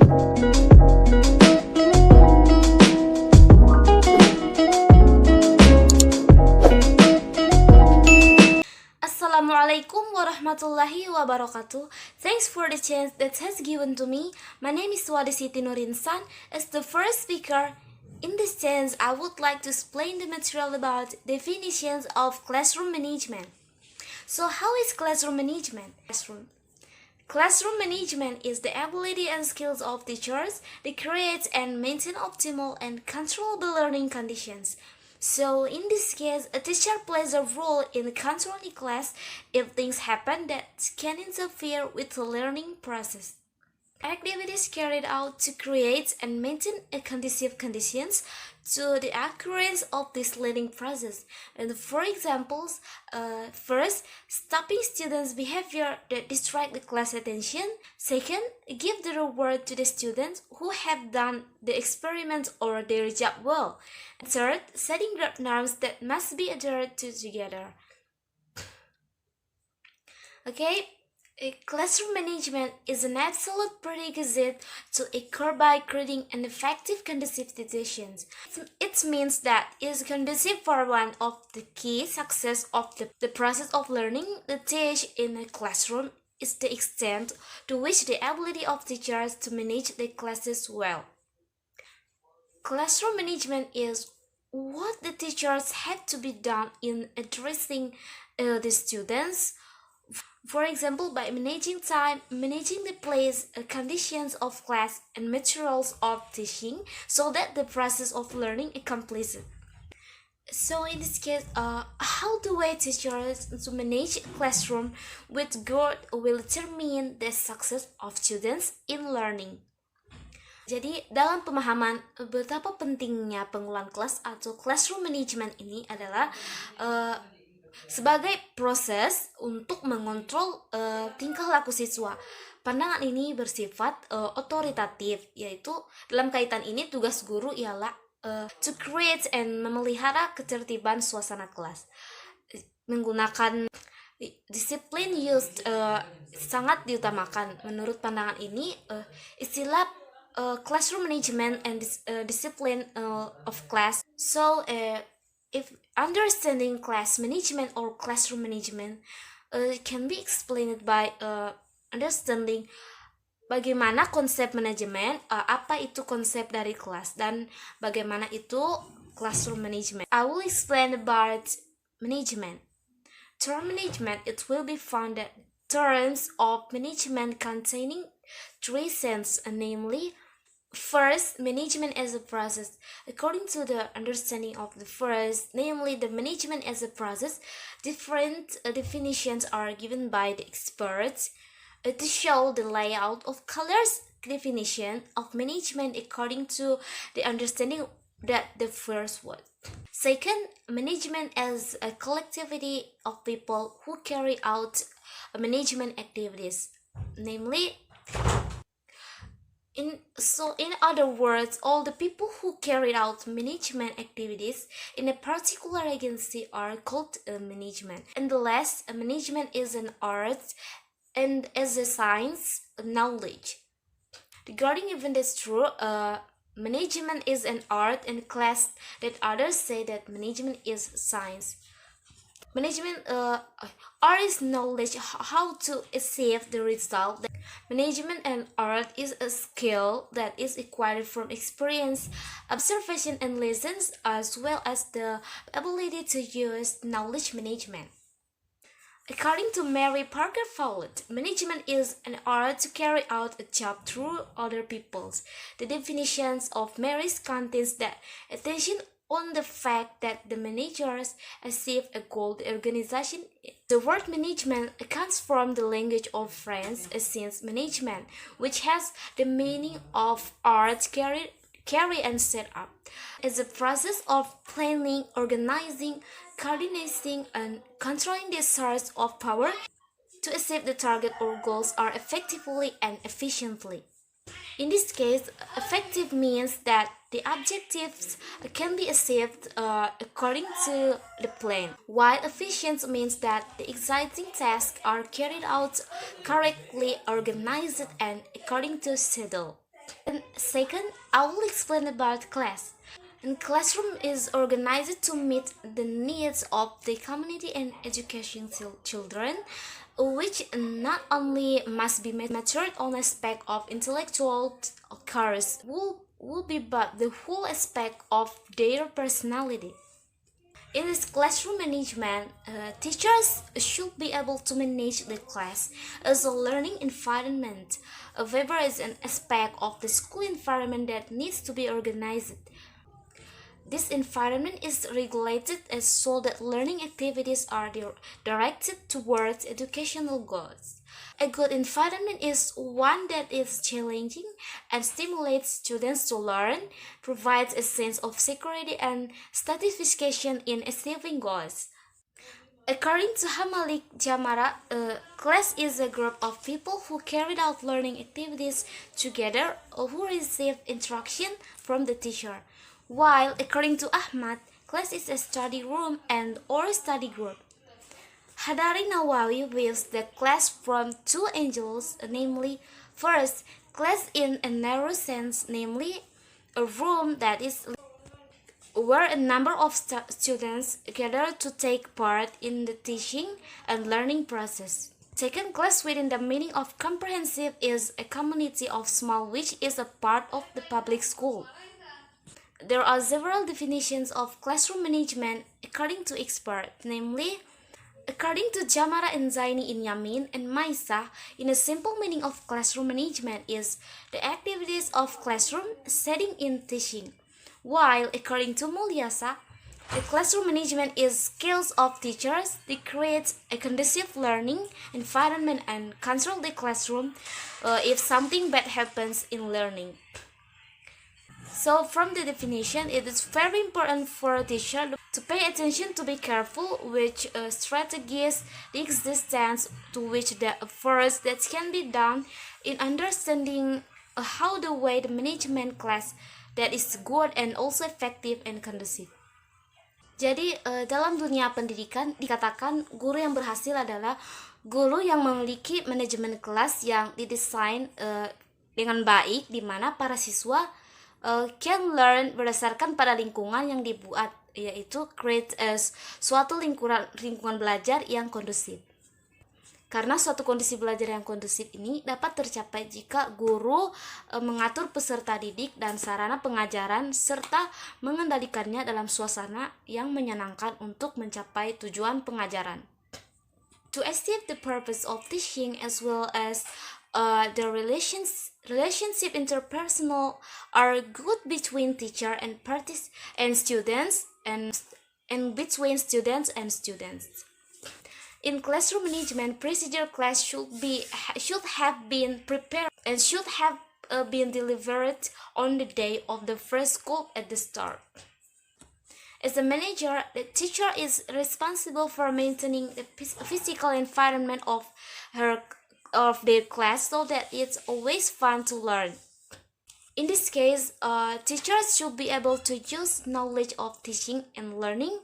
Assalamualaikum warahmatullahi wabarakatuh. Thanks for the chance that has given to me. My name is Siti Insan. As the first speaker, in this chance I would like to explain the material about definitions of classroom management. So how is classroom management? Classroom management is the ability and skills of teachers to create and maintain optimal and controllable learning conditions. So in this case, a teacher plays a role in controlling class if things happen that can interfere with the learning process. Activities carried out to create and maintain a conducive conditions to the occurrence of this learning process. And for examples, first, stopping students' behavior that distract the class attention. Second, give the reward to the students who have done the experiment or their job well. Third, setting group norms that must be adhered to together. Okay. Classroom management is an absolute prerequisite to occur by creating an effective conducive situations. It means that it is conducive for one of the key success of the process of learning. The teach in a classroom is the extent to which the ability of teachers to manage the classes well. Classroom management is what the teachers have to be done in addressing the students. For example, by managing time, managing the place, conditions of class, and materials of teaching, so that the process of learning is completed. So in this case, how do I teachers to manage classroom with good will determine the success of students in learning. Jadi, dalam pemahaman betapa pentingnya pengulang kelas atau classroom management ini adalah sebagai proses untuk mengontrol tingkah laku siswa. Pandangan ini bersifat otoritatif, yaitu dalam kaitan ini tugas guru ialah to create and memelihara ketertiban suasana kelas. Menggunakan disiplin used sangat diutamakan. Menurut pandangan ini, istilah classroom management and discipline of class. So, if understanding class management or classroom management can be explained by understanding bagaimana konsep manajemen, apa itu konsep dari kelas, dan bagaimana itu classroom management. I will explain about management. Term management, it will be found that terms of management containing three senses, namely, first, management as a process. According to the understanding of the first, namely the management as a process, different definitions are given by the experts to show the layout of colors definition of management according to the understanding that the first one. Second, management as a collectivity of people who carry out management activities, namely, in other words, all the people who carried out management activities in a particular agency are called management. And the last, management is an art and as a science, knowledge. Regarding even this true, management is an art and class that others say that management is science. Management art is knowledge how to achieve the result. Management and art is a skill that is acquired from experience, observation, and lessons, as well as the ability to use knowledge management. According to Mary Parker Fowler, management is an art to carry out a job through other people's. The definitions of Mary's contains that attention on the fact that the managers achieve a goal the organization. The word management comes from the language of French since management, which has the meaning of art carry and set up. It's a process of planning, organizing, coordinating, and controlling the source of power to achieve the target or goals are effectively and efficiently. In this case, effective means that the objectives can be achieved according to the plan, while efficient means that the exciting tasks are carried out correctly, organized, and according to schedule. And second, I will explain about class. And classroom is organized to meet the needs of the community and education children, which not only must be matured on aspect of intellectual course will be but the whole aspect of their personality. In this classroom management, teachers should be able to manage the class as a learning environment. However, is an aspect of the school environment that needs to be organized. This environment is regulated as so that learning activities are directed towards educational goals. A good environment is one that is challenging and stimulates students to learn, provides a sense of security and satisfaction in achieving goals. According to Hamalik Jamara, a class is a group of people who carried out learning activities together or who receive instruction from the teacher. While according to Ahmad, class is a study room and or study group. Hadari Nawawi views the class from two angles, namely, first, class in a narrow sense, namely, a room that is where a number of students gather to take part in the teaching and learning process. Second, class within the meaning of comprehensive is a community of small which is a part of the public school. There are several definitions of classroom management according to experts, namely, according to Jamara and Zaini in Yamin and Maisa, in a simple meaning of classroom management is the activities of classroom setting in teaching. While according to Mulyasa, the classroom management is skills of teachers. They create a conducive learning environment and control the classroom if something bad happens in learning. So from the definition, it is very important for a teacher to pay attention to be careful which strategies, the existence to which the efforts that can be done in understanding how the way the management class that is good and also effective and conducive. Jadi dalam dunia pendidikan dikatakan guru yang berhasil adalah guru yang memiliki manajemen kelas yang didesain dengan baik, di mana para siswa can learn berdasarkan pada lingkungan yang dibuat, yaitu create suatu lingkungan belajar yang kondusif. Karena suatu kondisi belajar yang kondusif ini dapat tercapai jika guru mengatur peserta didik dan sarana pengajaran serta mengendalikannya dalam suasana yang menyenangkan untuk mencapai tujuan pengajaran. To achieve the purpose of teaching as well as the relationship interpersonal are good between teacher and students and between students and students. In classroom management, procedure class should have been prepared and should have been delivered on the day of the first scope at the start. As a manager, the teacher is responsible for maintaining the physical environment of their class so that it's always fun to learn. In this case, teachers should be able to use knowledge of teaching and learning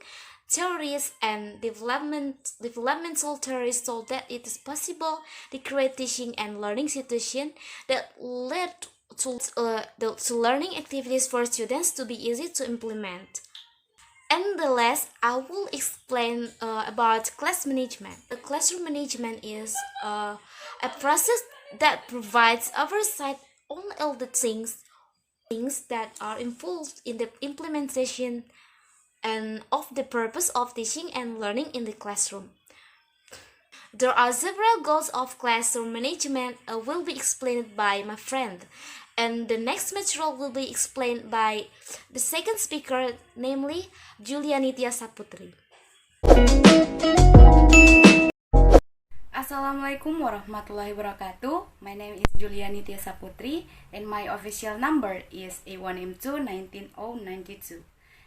theories and developmental theories so that it is possible to create teaching and learning situation that lead to learning activities for students to be easy to implement. And the last, I will explain about class management. The classroom management is a process that provides oversight on all the things that are involved in the implementation and of the purpose of teaching and learning in the classroom. There are several goals of classroom management will be explained by my friend, and the next material will be explained by the second speaker, namely Julianitia Saputri. Assalamualaikum warahmatullahi wabarakatuh. My name is Julianitia Saputri and my official number is A1M2-19092.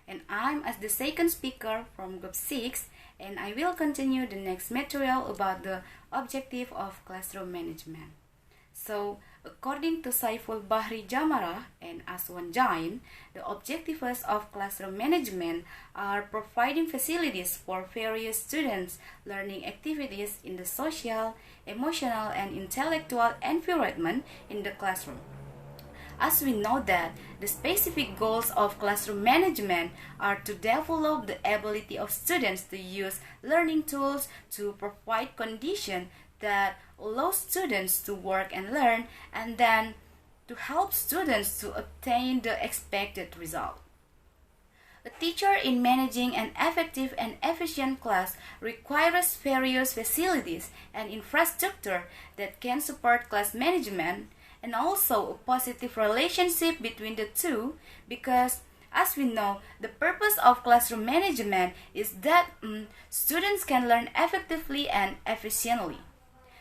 And I'm as the second speaker from group 6, and I will continue the next material about the objective of classroom management. So, according to Saiful Bahri Jamara and Aswan Jain, the objectives of classroom management are providing facilities for various students' learning activities in the social, emotional, and intellectual environment in the classroom. as we know that the specific goals of classroom management are to develop the ability of students to use learning tools to provide conditions that allow students to work and learn, and then to help students to obtain the expected result. A teacher in managing an effective and efficient class requires various facilities and infrastructure that can support class management, and also a positive relationship between the two, because as we know, the purpose of classroom management is that students can learn effectively and efficiently.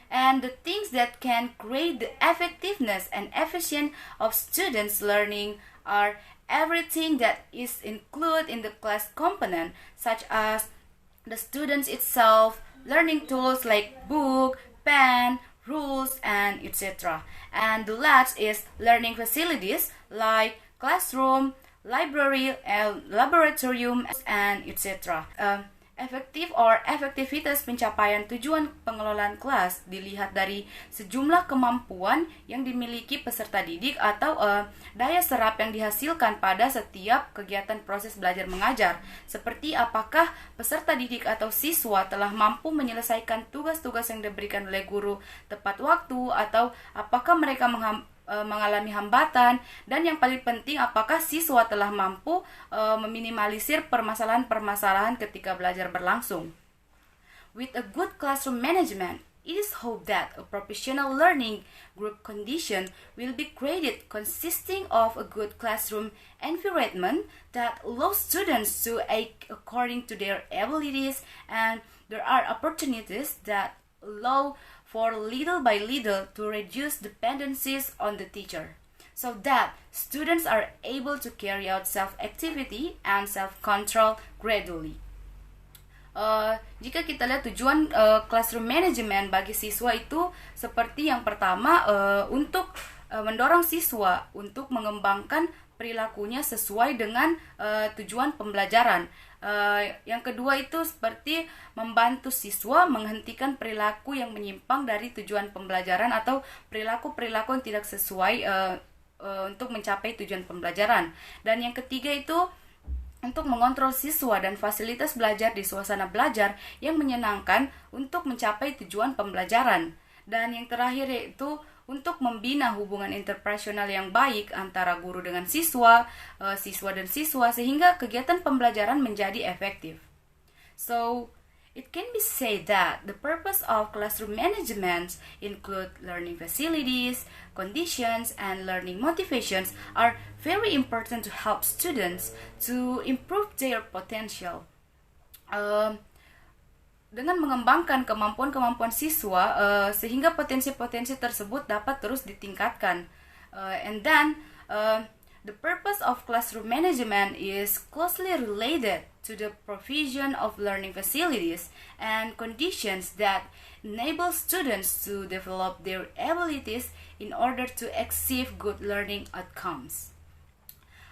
And the things that can create the effectiveness and efficiency of students' learning are everything that is included in the class component, such as the students itself, learning tools like book, pen, rules, and etc. And the last is learning facilities like classroom, library, laboratorium, and etc. Efektif or efektivitas pencapaian tujuan pengelolaan kelas dilihat dari sejumlah kemampuan yang dimiliki peserta didik atau daya serap yang dihasilkan pada setiap kegiatan proses belajar mengajar, seperti apakah peserta didik atau siswa telah mampu menyelesaikan tugas-tugas yang diberikan oleh guru tepat waktu, atau apakah mereka mengalami hambatan, dan yang paling penting apakah siswa telah mampu meminimalisir permasalahan-permasalahan ketika belajar berlangsung. With a good classroom management, it is hoped that a professional learning group condition will be created consisting of a good classroom environment that allows students to act according to their abilities, and there are opportunities that allow for little by little to reduce dependencies on the teacher, so that students are able to carry out self-activity and self-control gradually. Jika kita lihat tujuan classroom management bagi siswa itu seperti yang pertama, untuk mendorong siswa untuk mengembangkan perilakunya sesuai dengan tujuan pembelajaran. Yang kedua itu seperti membantu siswa menghentikan perilaku yang menyimpang dari tujuan pembelajaran atau perilaku-perilaku yang tidak sesuai untuk mencapai tujuan pembelajaran. Dan yang ketiga itu untuk mengontrol siswa dan fasilitas belajar di suasana belajar yang menyenangkan untuk mencapai tujuan pembelajaran. Dan yang terakhir yaitu untuk membina hubungan interpersonal yang baik antara guru dengan siswa, siswa dan siswa, sehingga kegiatan pembelajaran menjadi efektif. So, it can be said that the purpose of classroom management include learning facilities, conditions, and learning motivations are very important to help students to improve their potential. Dengan mengembangkan kemampuan-kemampuan siswa sehingga potensi-potensi tersebut dapat terus ditingkatkan. And then the purpose of classroom management is closely related to the provision of learning facilities and conditions that enable students to develop their abilities in order to achieve good learning outcomes.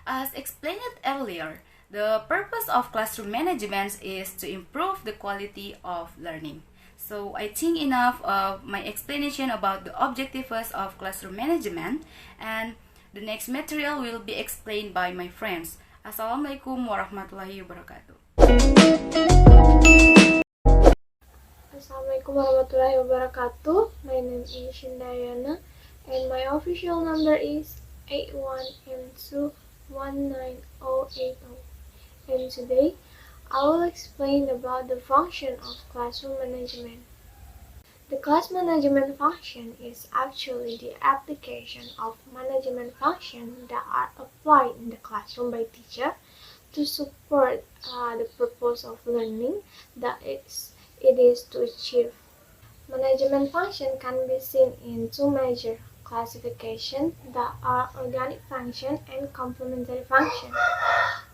As explained earlier, the purpose of classroom management is to improve the quality of learning. So I think enough of my explanation about the objectives of classroom management, and the next material will be explained by my friends. Assalamualaikum warahmatullahi wabarakatuh. Assalamualaikum warahmatullahi wabarakatuh. My name is Yundayana and my official number is 81M21980. And today, I will explain about the function of classroom management. The class management function is actually the application of management functions that are applied in the classroom by teacher to support the purpose of learning that it is to achieve. Management function can be seen in two major classifications that are organic function and complementary function.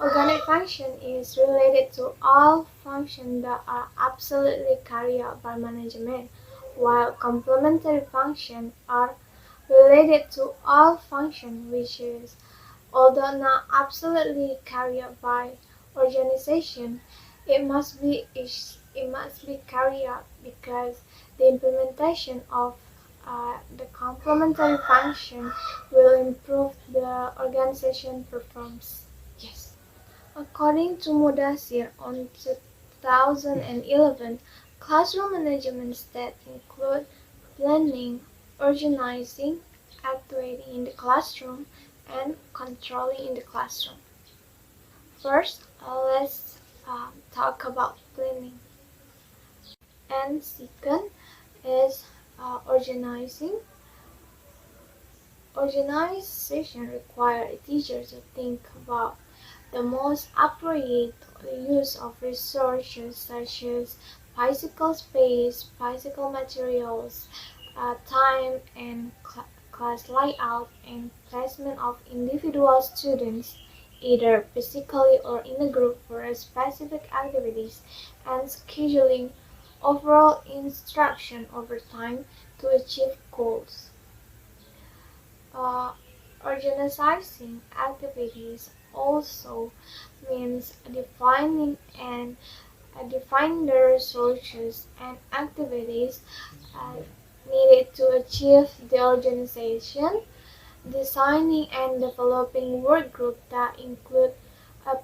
Organic function is related to all functions that are absolutely carried out by management, while complementary functions are related to all functions which is, although not absolutely carried out by organization, it must be carried out because the implementation of the complementary function will improve the organization performance. Yes. According to Modasir on 2011, classroom management that include planning, organizing, activating in the classroom, and controlling in the classroom. First, let's talk about planning. And second is organizing. Organization requires a teacher to think about the most appropriate use of resources such as physical space, physical materials, time and class layout, and placement of individual students, either physically or in a group for specific activities, and scheduling overall instruction over time to achieve goals. Uh, Organizing activities also means defining the resources and activities uh, needed to achieve the organization, designing and developing work groups that include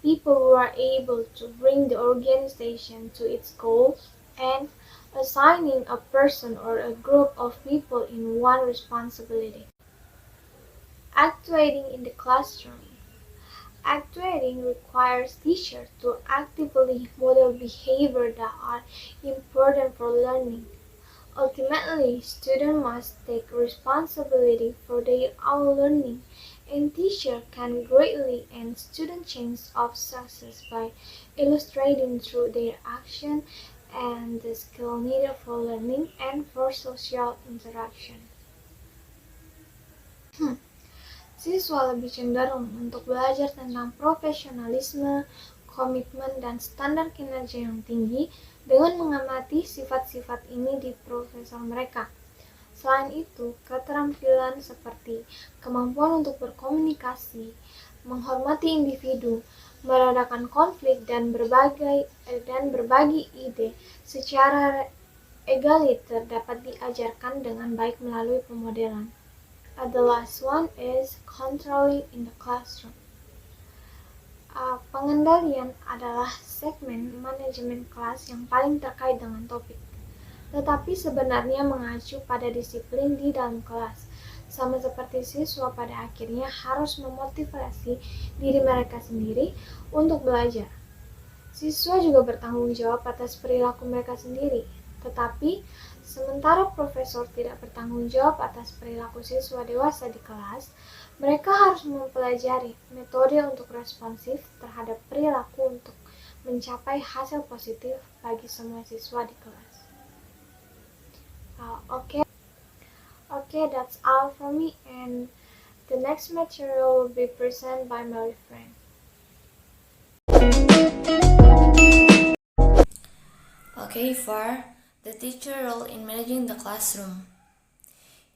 people who are able to bring the organization to its goals, and assigning a person or a group of people in one responsibility. Actuating in the classroom. Actuating requires teachers to actively model behavior that are important for learning. Ultimately, students must take responsibility for their own learning, and teachers can greatly enhance student chances of success by illustrating through their action and the skill needed for learning and for social interaction. Siswa lebih cenderung untuk belajar tentang profesionalisme, komitmen, dan standar kinerja yang tinggi dengan mengamati sifat-sifat ini di profesor mereka. Selain itu, keterampilan seperti kemampuan untuk berkomunikasi, menghormati individu, meredakan konflik, dan berbagi ide secara egaliter dapat diajarkan dengan baik melalui pemodelan. The last one is controlling in the classroom. Pengendalian adalah segmen manajemen kelas yang paling terkait dengan topik, tetapi sebenarnya mengacu pada disiplin di dalam kelas. Sama seperti siswa pada akhirnya harus memotivasi diri mereka sendiri untuk belajar. Siswa juga bertanggung jawab atas perilaku mereka sendiri, tetapi sementara profesor tidak bertanggung jawab atas perilaku siswa dewasa di kelas, mereka harus mempelajari metode untuk responsif terhadap perilaku untuk mencapai hasil positif bagi semua siswa di kelas. Okay, that's all from me, and the next material will be presented by my friend. Okay, for the teacher role in managing the classroom.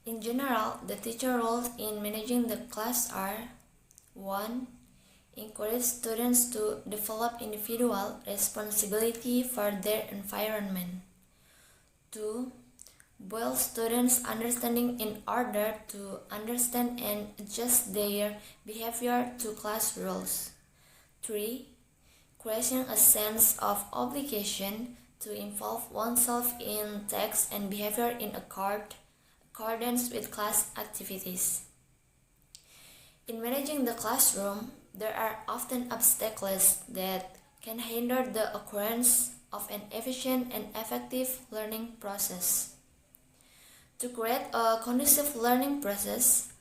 In general, the teacher roles in managing the class are 1. Encourage students to develop individual responsibility for their environment. 2. Build students' understanding in order to understand and adjust their behavior to class rules. 3. Creating a sense of obligation to involve oneself in tasks and behavior in accordance with class activities. In managing the classroom, there are often obstacles that can hinder the occurrence of an efficient and effective learning process. To create a conducive learning process,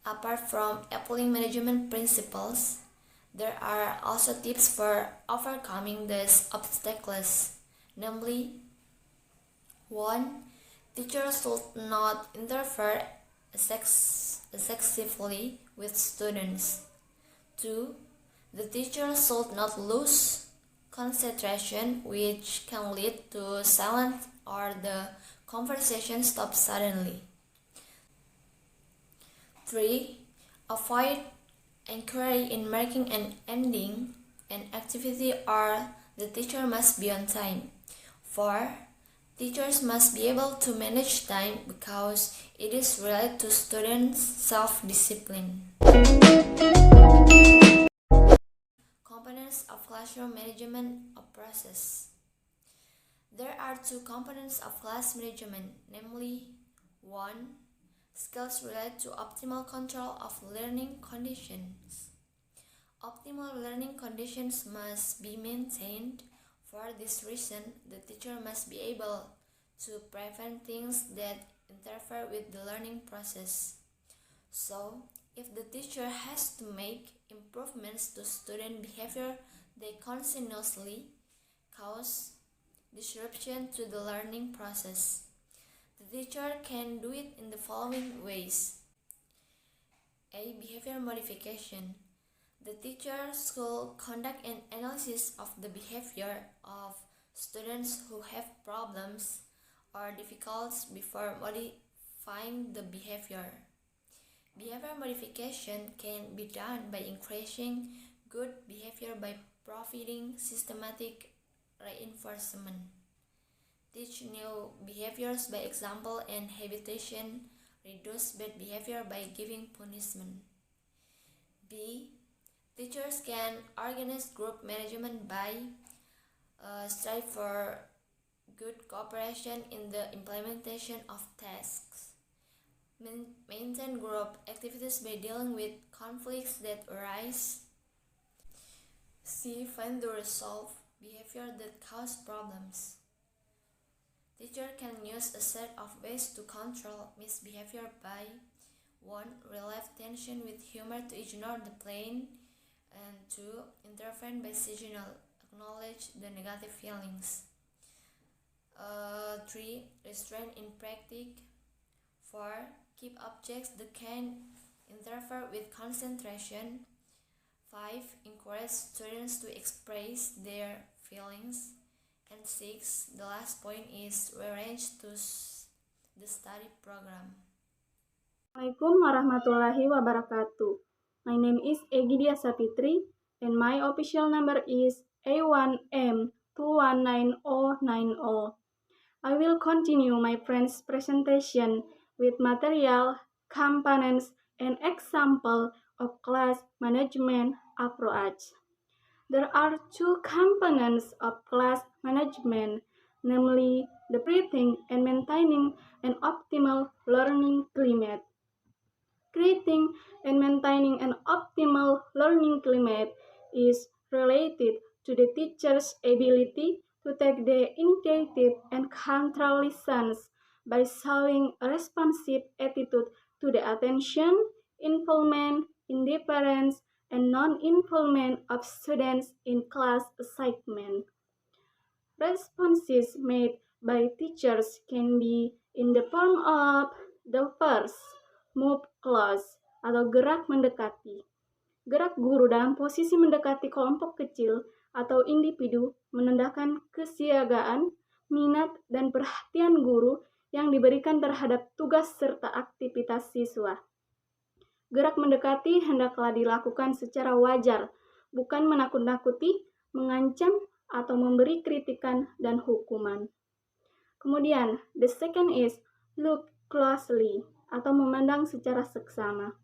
apart from applying management principles, there are also tips for overcoming these obstacles. Namely, 1. Teachers should not interfere excessively with students. 2. The teacher should not lose concentration, which can lead to silence or the conversation stops suddenly. 3. Avoid inquiry in marking and ending an activity, or the teacher must be on time. 4. Teachers must be able to manage time because it is related to students' self-discipline. Components of classroom management process. There are two components of class management, namely 1. Skills related to optimal control of learning conditions. Optimal learning conditions must be maintained. For this reason, the teacher must be able to prevent things that interfere with the learning process. So, if the teacher has to make improvements to student behavior, they continuously cause disruption to the learning process. The teacher can do it in the following ways. A. Behavior modification. The teacher should conduct an analysis of the behavior of students who have problems or difficulties before modifying the behavior. Behavior modification can be done by increasing good behavior by providing systematic reinforcement. Teach new behaviors by example and habitation. Reduce bad behavior by giving punishment. B. Teachers can organize group management by strive for good cooperation in the implementation of tasks. Maintain group activities by dealing with conflicts that arise. C. Find to resolve behavior that cause problems. Teacher can use a set of ways to control misbehavior by 1. Relieve tension with humor to ignore the pain, and 2. Intervene by signal, acknowledge the negative feelings. 3. Restrain in practice. 4. Keep objects that can interfere with concentration. 5. Encourage students to express their feelings. And 6. The last point is rearrange to the study program. Assalamualaikum warahmatullahi wabarakatuh. My name is Egydia Safitri and my official number is A1M219090. I will continue my friend's presentation with material, components, and example of class management approach. There are two components of class management, namely the creating and maintaining an optimal learning climate. Creating and maintaining an optimal learning climate is related to the teacher's ability to take the initiative and control lessons by showing a responsive attitude to the attention, involvement, indifference, and non-involvement of students in class assignment. Responses made by teachers can be in the form of the first, move close atau gerak mendekati. Gerak guru dalam posisi mendekati kelompok kecil atau individu menandakan kesiagaan, minat, dan perhatian guru yang diberikan terhadap tugas serta aktivitas siswa. Gerak mendekati hendaklah dilakukan secara wajar, bukan menakut-nakuti, mengancam, atau memberi kritikan dan hukuman. Kemudian, the second is look closely atau memandang secara seksama.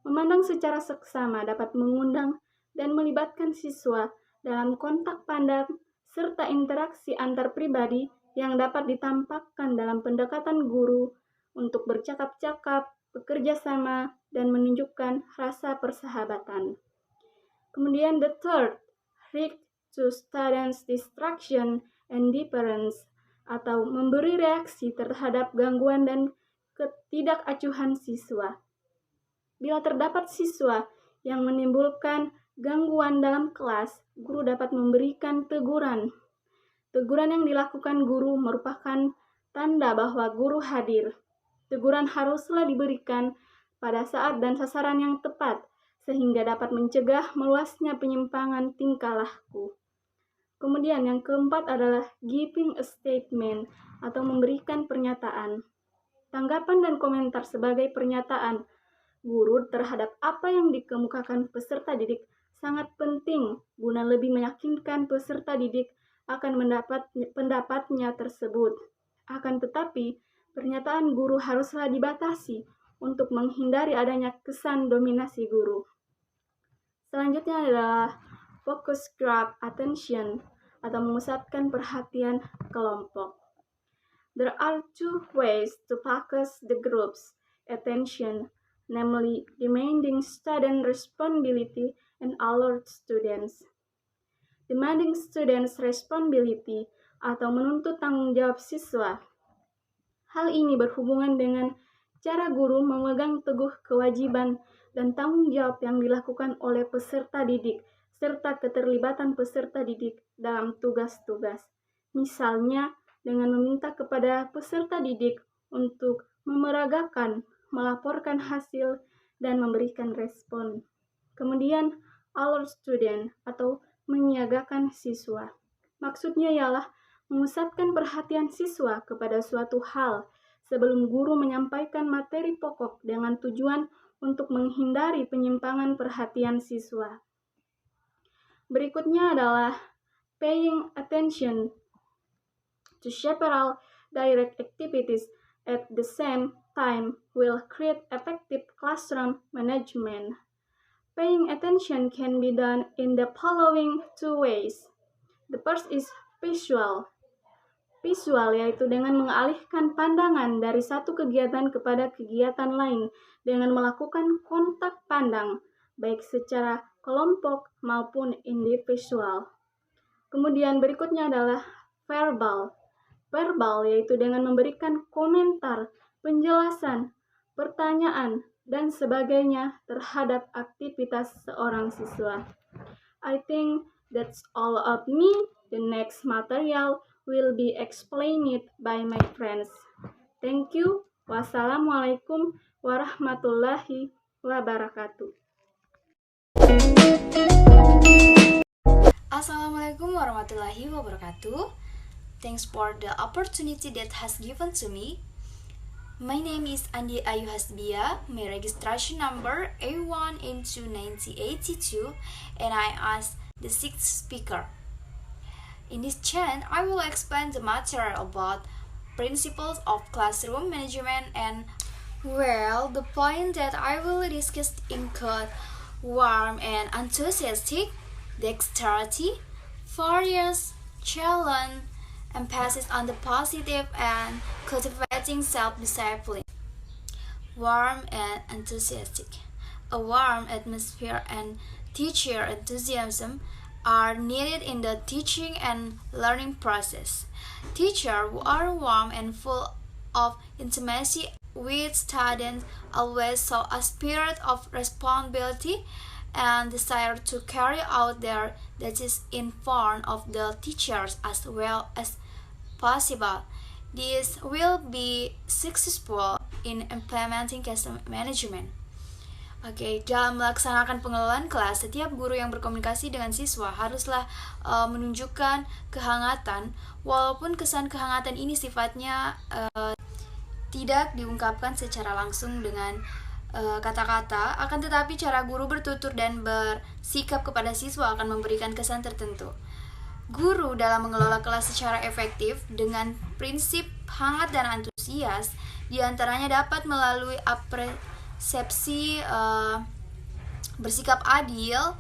Memandang secara seksama dapat mengundang dan melibatkan siswa dalam kontak pandang serta interaksi antar pribadi yang dapat ditampakkan dalam pendekatan guru untuk bercakap-cakap, bekerja sama, dan menunjukkan rasa persahabatan. Kemudian the third, react to students' distraction and difference atau memberi reaksi terhadap gangguan dan ketidakacuhan siswa. Bila terdapat siswa yang menimbulkan gangguan dalam kelas, guru dapat memberikan teguran. Teguran yang dilakukan guru merupakan tanda bahwa guru hadir. Teguran haruslah diberikan pada saat dan sasaran yang tepat, sehingga dapat mencegah meluasnya penyimpangan tingkah laku. Kemudian yang keempat adalah giving a statement atau memberikan pernyataan. Tanggapan dan komentar sebagai pernyataan guru terhadap apa yang dikemukakan peserta didik sangat penting guna lebih meyakinkan peserta didik akan mendapat pendapatnya tersebut. Akan tetapi, pernyataan guru haruslah dibatasi untuk menghindari adanya kesan dominasi guru. Selanjutnya adalah focus group attention atau memusatkan perhatian kelompok. There are two ways to focus the group's attention, namely demanding student responsibility and alert students. Demanding students responsibility atau menuntut tanggung jawab siswa. Hal ini berhubungan dengan cara guru memegang teguh kewajiban dan tanggung jawab yang dilakukan oleh peserta didik serta keterlibatan peserta didik dalam tugas-tugas. Misalnya, dengan meminta kepada peserta didik untuk memeragakan, melaporkan hasil, dan memberikan respon. Kemudian, alert student atau menyiagakan siswa. Maksudnya ialah memusatkan perhatian siswa kepada suatu hal sebelum guru menyampaikan materi pokok dengan tujuan untuk menghindari penyimpangan perhatian siswa. Berikutnya adalah paying attention to several direct activities at the same time will create effective classroom management. Paying attention can be done in the following two ways. The first is visual. Visual yaitu dengan mengalihkan pandangan dari satu kegiatan kepada kegiatan lain dengan melakukan kontak pandang, baik secara kelompok maupun individual. Kemudian berikutnya adalah verbal. Verbal yaitu dengan memberikan komentar, penjelasan, pertanyaan, dan sebagainya terhadap aktivitas seorang siswa. I think that's all of me. The next material will be explained by my friends. Thank you. Wassalamualaikum warahmatullahi wabarakatuh. Assalamualaikum warahmatullahi wabarakatuh. Thanks for the opportunity that has given to me. My name is Andi Hasbiya. My registration number A1M29082, and I ask the sixth speaker. In this chat, I will explain the material about principles of classroom management and the point that I will discuss include warm and enthusiastic, dexterity, various, challenge, emphasis on the positive, and cultivating self-discipline. Warm and enthusiastic. A warm atmosphere and teacher enthusiasm are needed in the teaching and learning process. Teachers who are warm and full of intimacy with students always show a spirit of responsibility and desire to carry out their duties in front of the teachers as well as possible. This will be successful in implementing classroom management. Oke, dalam melaksanakan pengelolaan kelas, setiap guru yang berkomunikasi dengan siswa haruslah menunjukkan kehangatan, walaupun kesan kehangatan ini sifatnya tidak diungkapkan secara langsung dengan kata-kata, akan tetapi cara guru bertutur dan bersikap kepada siswa akan memberikan kesan tertentu. Guru dalam mengelola kelas secara efektif dengan prinsip hangat dan antusias, diantaranya dapat melalui persepsi bersikap adil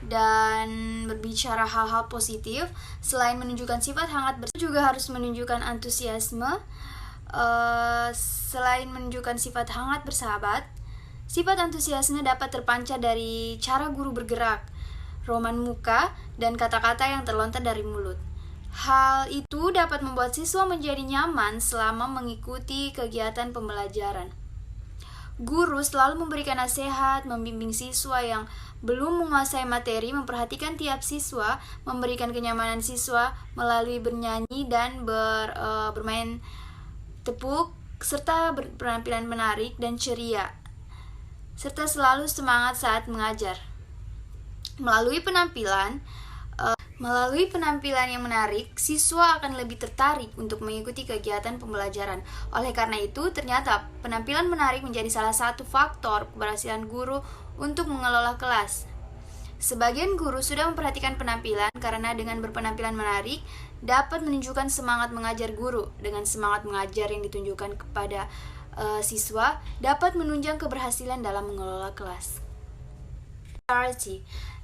dan berbicara hal-hal positif. Selain menunjukkan sifat hangat, juga harus menunjukkan antusiasme. Selain menunjukkan sifat hangat bersahabat, sifat antusiasme dapat terpancar dari cara guru bergerak, roman muka, dan kata-kata yang terlontar dari mulut. Hal itu dapat membuat siswa menjadi nyaman selama mengikuti kegiatan pembelajaran. Guru selalu memberikan nasihat, membimbing siswa yang belum menguasai materi, memperhatikan tiap siswa, memberikan kenyamanan siswa melalui bernyanyi dan bermain tepuk, serta berpenampilan menarik dan ceria, serta selalu semangat saat mengajar. Melalui penampilan yang menarik, siswa akan lebih tertarik untuk mengikuti kegiatan pembelajaran. Oleh karena itu, ternyata penampilan menarik menjadi salah satu faktor keberhasilan guru untuk mengelola kelas. Sebagian guru sudah memperhatikan penampilan karena dengan berpenampilan menarik dapat menunjukkan semangat mengajar guru. Dengan semangat mengajar yang ditunjukkan kepada siswa dapat menunjang keberhasilan dalam mengelola kelas.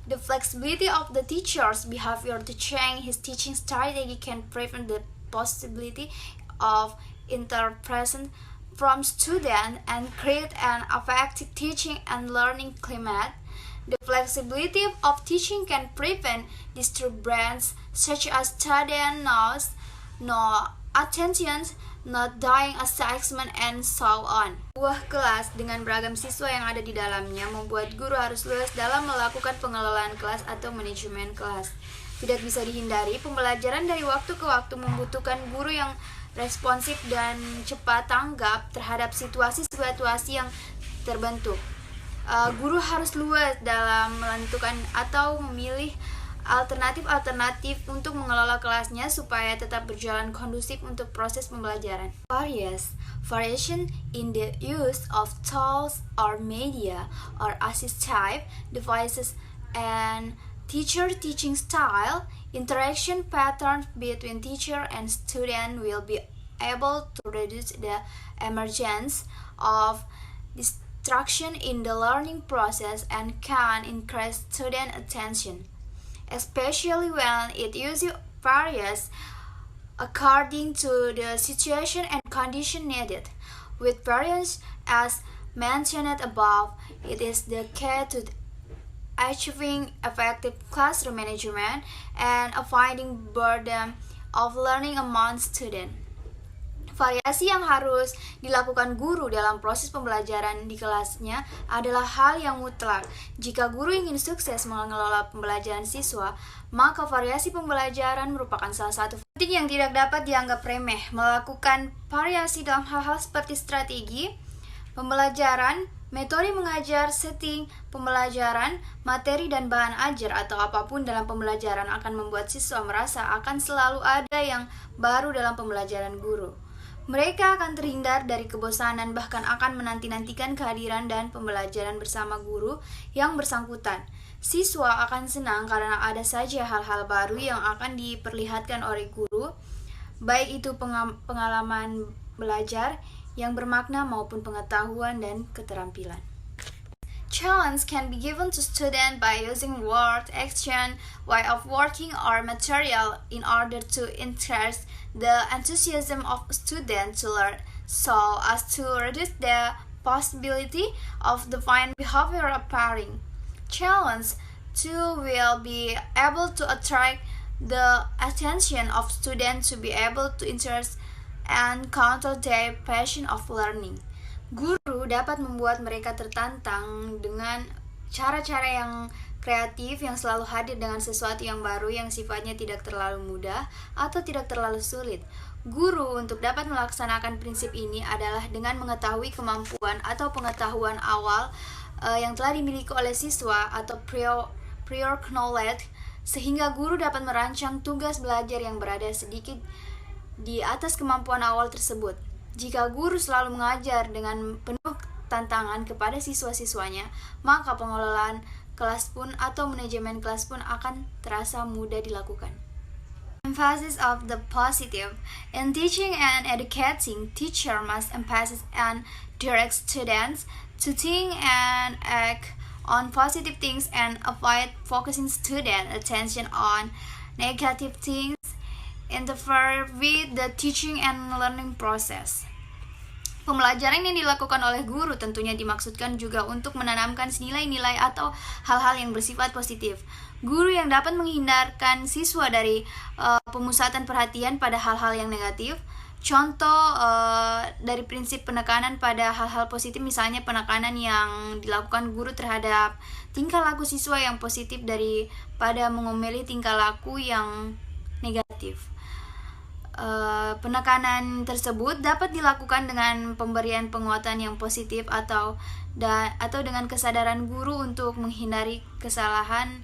The flexibility of the teacher's behavior to change his teaching strategy can prevent the possibility of interruption from students and create an effective teaching and learning climate. The flexibility of teaching can prevent disturbance such as student noise, no attention, not dying assessment, and so on. Sebuah kelas dengan beragam siswa yang ada di dalamnya membuat guru harus luas dalam melakukan pengelolaan kelas atau manajemen kelas. Tidak bisa dihindari, pembelajaran dari waktu ke waktu membutuhkan guru yang responsif dan cepat tanggap terhadap situasi-situasi yang terbentuk. Guru harus luas dalam menentukan atau memilih alternatif untuk mengelola kelasnya supaya tetap berjalan kondusif untuk proses pembelajaran. Variation in the use of tools or media or assistive devices and teacher teaching style, interaction patterns between teacher and student will be able to reduce the emergence of distraction in the learning process and can increase student attention, especially when it uses varies according to the situation and condition needed. With variance as mentioned above, it is the key to achieving effective classroom management and avoiding burden of learning among students. Variasi yang harus dilakukan guru dalam proses pembelajaran di kelasnya adalah hal yang mutlak. Jika guru ingin sukses mengelola pembelajaran siswa, maka variasi pembelajaran merupakan salah satu penting yang tidak dapat dianggap remeh. Melakukan variasi dalam hal-hal seperti strategi pembelajaran, metode mengajar, setting pembelajaran, materi dan bahan ajar atau apapun dalam pembelajaran akan membuat siswa merasa akan selalu ada yang baru dalam pembelajaran guru. Mereka akan terhindar dari kebosanan, bahkan akan menanti-nantikan kehadiran dan pembelajaran bersama guru yang bersangkutan. Siswa akan senang karena ada saja hal-hal baru yang akan diperlihatkan oleh guru, baik itu pengalaman belajar yang bermakna maupun pengetahuan dan keterampilan. Challenge can be given to students by using word, action, way of working, or material in order to interest the enthusiasm of students to learn, so as to reduce the possibility of the fine behavior appearing. Challenge too will be able to attract the attention of students to be able to interest and counter their passion of learning. Guru dapat membuat mereka tertantang dengan cara-cara yang kreatif yang selalu hadir dengan sesuatu yang baru yang sifatnya tidak terlalu mudah atau tidak terlalu sulit. Guru untuk dapat melaksanakan prinsip ini adalah dengan mengetahui kemampuan atau pengetahuan awal yang telah dimiliki oleh siswa atau prior knowledge, sehingga guru dapat merancang tugas belajar yang berada sedikit di atas kemampuan awal tersebut. Jika guru selalu mengajar dengan penuh tantangan kepada siswa-siswanya, maka pengelolaan kelas pun atau manajemen kelas pun akan terasa mudah dilakukan. Emphasis of the positive. In teaching and educating, teacher must emphasize and direct students to think and act on positive things and avoid focusing student attention on negative things, interfere with the teaching and learning process. Pembelajaran yang dilakukan oleh guru tentunya dimaksudkan juga untuk menanamkan nilai-nilai atau hal-hal yang bersifat positif. Guru yang dapat menghindarkan siswa dari pemusatan perhatian pada hal-hal yang negatif. Contoh dari prinsip penekanan pada hal-hal positif, misalnya penekanan yang dilakukan guru terhadap tingkah laku siswa yang positif daripada mengomeli tingkah laku yang negatif. Penekanan tersebut dapat dilakukan dengan pemberian penguatan yang positif atau dengan kesadaran guru untuk menghindari kesalahan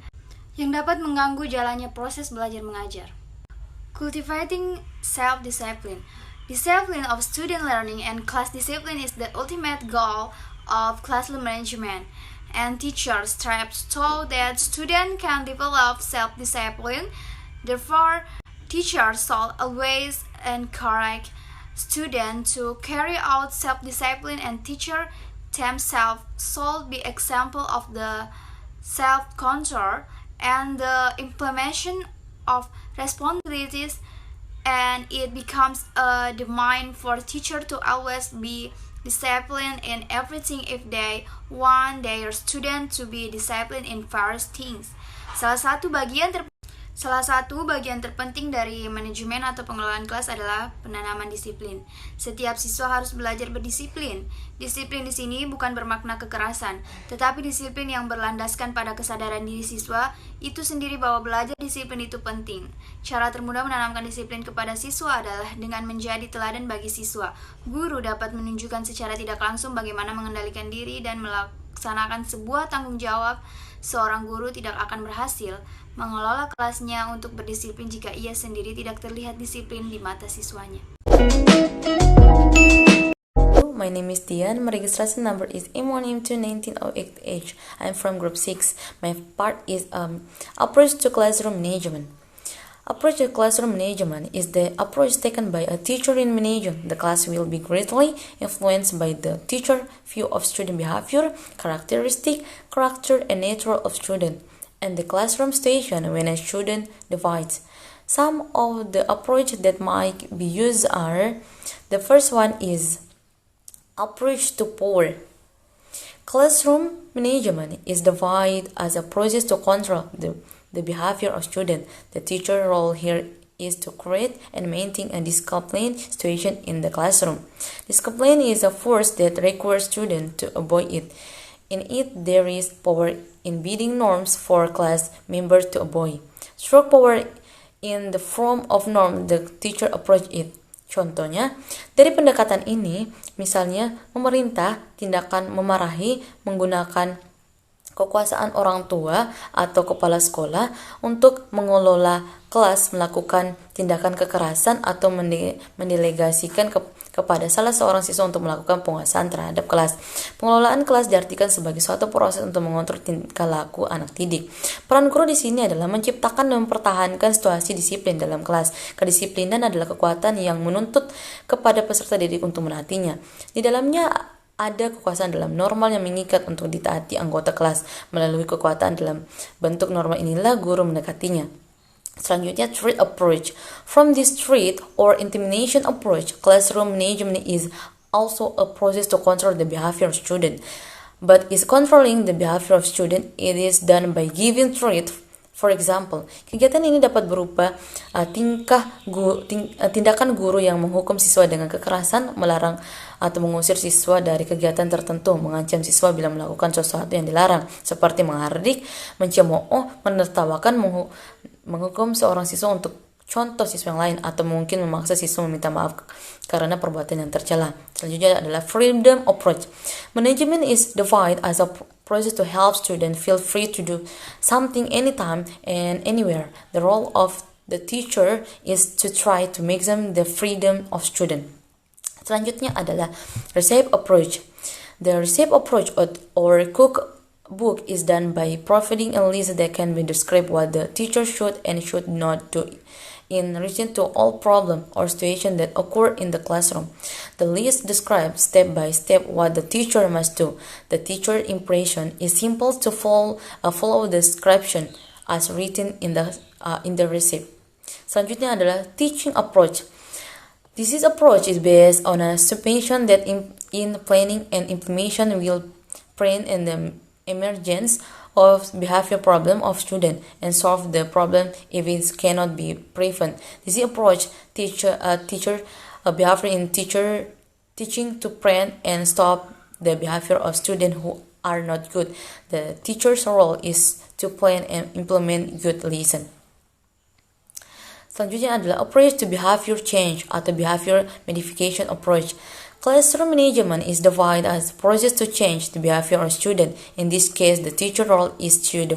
yang dapat mengganggu jalannya proses belajar mengajar. Cultivating self-discipline. Discipline of student learning and class discipline is the ultimate goal of classroom management, and teachers strive so that students can develop self-discipline. Therefore, Teachers should always encourage students to carry out self-discipline, and teachers themselves should be example of the self-control and the implementation of responsibilities, and it becomes a demand for teacher to always be disciplined in everything if they want their student to be disciplined in various things. Salah satu bagian terpenting dari manajemen atau pengelolaan kelas adalah penanaman disiplin. Setiap siswa harus belajar berdisiplin. Disiplin di sini bukan bermakna kekerasan, tetapi disiplin yang berlandaskan pada kesadaran diri siswa itu sendiri bahwa belajar disiplin itu penting. Cara termudah menanamkan disiplin kepada siswa adalah dengan menjadi teladan bagi siswa. Guru dapat menunjukkan secara tidak langsung bagaimana mengendalikan diri dan melaksanakan sebuah tanggung jawab. Seorang guru tidak akan berhasil mengelola kelasnya untuk berdisiplin jika ia sendiri tidak terlihat disiplin di mata siswanya. My name is Dian. My registration number is M1M21908H. I'm from group 6. My part is approach to classroom management. Approach to classroom management is the approach taken by a teacher in managing the class will be greatly influenced by the teacher view of student behavior, characteristic, character, and nature of student, and the classroom situation when a student divides. Some of the approach that might be used are: the first one is approach to power. Classroom management is divided as a process to control the behavior of students. The teacher role here is to create and maintain a disciplined situation in the classroom. Discipline is a force that requires students to obey it. In it, there is power in bidding norms for class members to obey. Through power in the form of norm, the teacher approach it. Contohnya, dari pendekatan ini, misalnya pemerintah tindakan memarahi menggunakan kekuasaan orang tua atau kepala sekolah untuk mengelola kelas, melakukan tindakan kekerasan atau mendelegasikan kepada salah seorang siswa untuk melakukan penguasaan terhadap kelas. Pengelolaan kelas diartikan sebagai suatu proses untuk mengontrol tingkah laku anak didik. Peran guru di sini adalah menciptakan dan mempertahankan situasi disiplin dalam kelas. Kedisiplinan adalah kekuatan yang menuntut kepada peserta didik untuk menaatinya. Di dalamnya ada kekuasaan dalam normal yang mengikat untuk ditaati anggota kelas. Melalui kekuatan dalam bentuk normal inilah guru mendekatinya. Selanjutnya, threat approach. From this threat or intimidation approach, classroom management is also a process to control the behavior of student. But is controlling the behavior of student, it is done by giving threat. For example, kegiatan ini dapat berupa tindakan guru yang menghukum siswa dengan kekerasan, melarang atau mengusir siswa dari kegiatan tertentu, mengancam siswa bila melakukan sesuatu yang dilarang, seperti menghardik, mencemooh, menertawakan, menghukum seorang siswa untuk contoh siswa yang lain, atau mungkin memaksa siswa meminta maaf karena perbuatan yang tercela. Selanjutnya adalah freedom approach. Management is defined as a process to help students feel free to do something anytime and anywhere. The role of the teacher is to try to maximize the freedom of student. Selanjutnya adalah recipe approach. The recipe approach or cookbook is done by providing a list that can be described what the teacher should and should not do in relation to all problems or situations that occur in the classroom. The list describes step by step what the teacher must do. The teacher impression is simple to follow the description as written in the receipt. Selanjutnya adalah teaching approach. This approach is based on a supposition that in planning and implementation will prevent the emergence of behavior problem of student and solve the problem if it cannot be prevented. This approach teacher behavior in teaching to prevent and stop the behavior of students who are not good. The teacher's role is to plan and implement good lesson. Selanjutnya adalah approach to behavior change atau behavior modification approach. Classroom management is divided as a process to change the behavior of student. In this case, the teacher role is to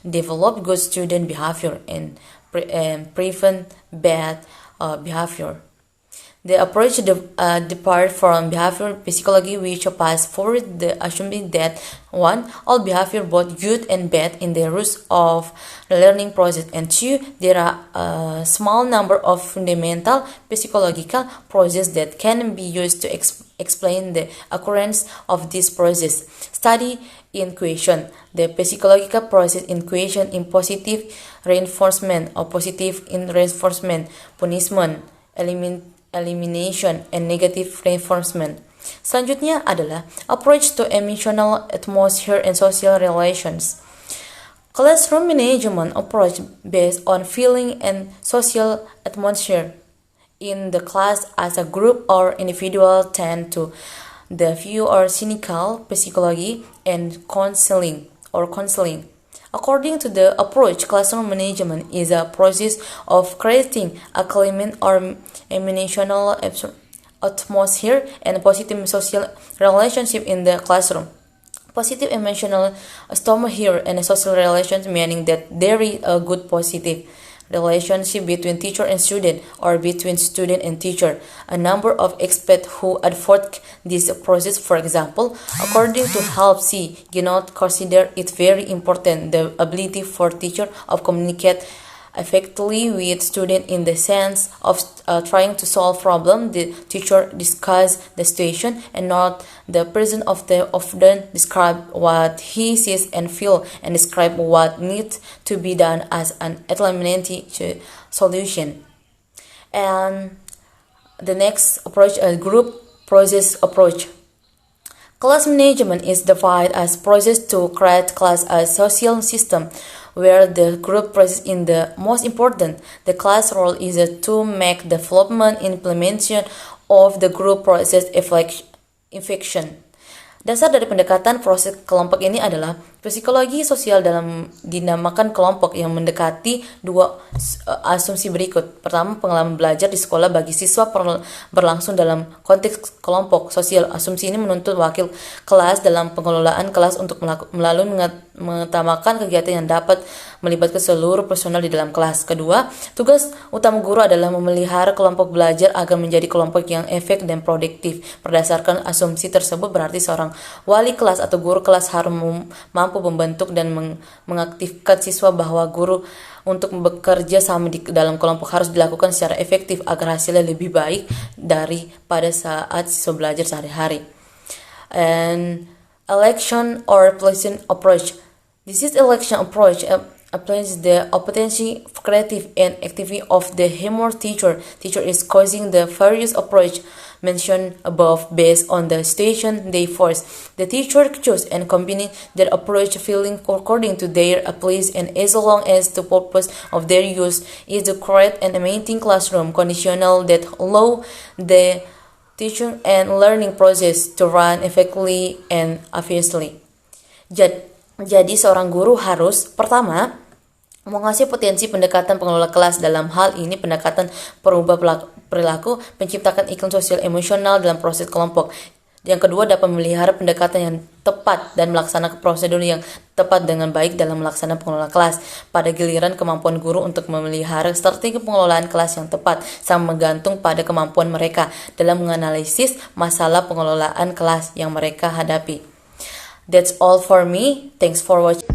develop good student behavior and prevent bad behavior. The approach depart from behavioral psychology, which applies forward the assuming that 1. All behavior, both good and bad, in the roots of the learning process, and 2. There are a small number of fundamental psychological processes that can be used to explain the occurrence of this process. Study in question. The psychological process in question in positive reinforcement or positive in reinforcement, punishment, elimination, and negative reinforcement. Selanjutnya adalah approach to emotional atmosphere and social relations. Classroom management approach based on feeling and social atmosphere in the class as a group or individual tend to the view or cynical psychology and counseling. According to the approach, classroom management is a process of creating a climate or emotional atmosphere and positive social relationship in the classroom. Positive emotional atmosphere and social relations meaning that there is a good positive relationship between teacher and student or between student and teacher. A number of experts who advocate this process, for example, according to Help C, consider it very important the ability for teacher of communicate effectively with student in the sense of trying to solve problem. The teacher discuss the situation and not the person often describe what he sees and feel and describe what needs to be done as an alternative solution. And the next approach, a group process approach. Class management is defined as process to create class as social system where the group process is the most important. The class role is to make development implementation of the group process effective. Dasar dari pendekatan proses kelompok ini adalah psikologi sosial dalam dinamakan kelompok yang mendekati dua asumsi berikut. Pertama, pengalaman belajar di sekolah bagi siswa berlangsung dalam konteks kelompok sosial. Asumsi ini menuntut wakil kelas dalam pengelolaan kelas untuk melalui mengutamakan kegiatan yang dapat melibatkan seluruh personal di dalam kelas. Kedua, tugas utama guru adalah memelihara kelompok belajar agar menjadi kelompok yang efektif dan produktif. Berdasarkan asumsi tersebut berarti seorang wali kelas atau guru kelas harus mampu membentuk dan mengaktifkan siswa bahwa guru untuk bekerja sama di dalam kelompok harus dilakukan secara efektif agar hasilnya lebih baik daripada saat siswa belajar sehari-hari. And election or pleasant approach. This is election approach applies the opportunity, creative, and activity of the humor teacher. Teacher is causing the various approach mentioned above based on the situation they face. The teacher choose and combine their approach feeling according to their place and as long as the purpose of their use is to create an amazing classroom conditional that allow the teaching and learning process to run effectively and efficiently. Jadi seorang guru harus pertama menguasai potensi pendekatan pengelola kelas. Dalam hal ini pendekatan perubah perilaku, penciptakan iklim sosial emosional dalam proses kelompok. Yang kedua, dapat memelihara pendekatan yang tepat dan melaksanakan prosedur yang tepat dengan baik dalam melaksanakan pengelola kelas. Pada giliran, kemampuan guru untuk memelihara strategi pengelolaan kelas yang tepat sangat bergantung pada kemampuan mereka dalam menganalisis masalah pengelolaan kelas yang mereka hadapi. That's all for me. Thanks for watching.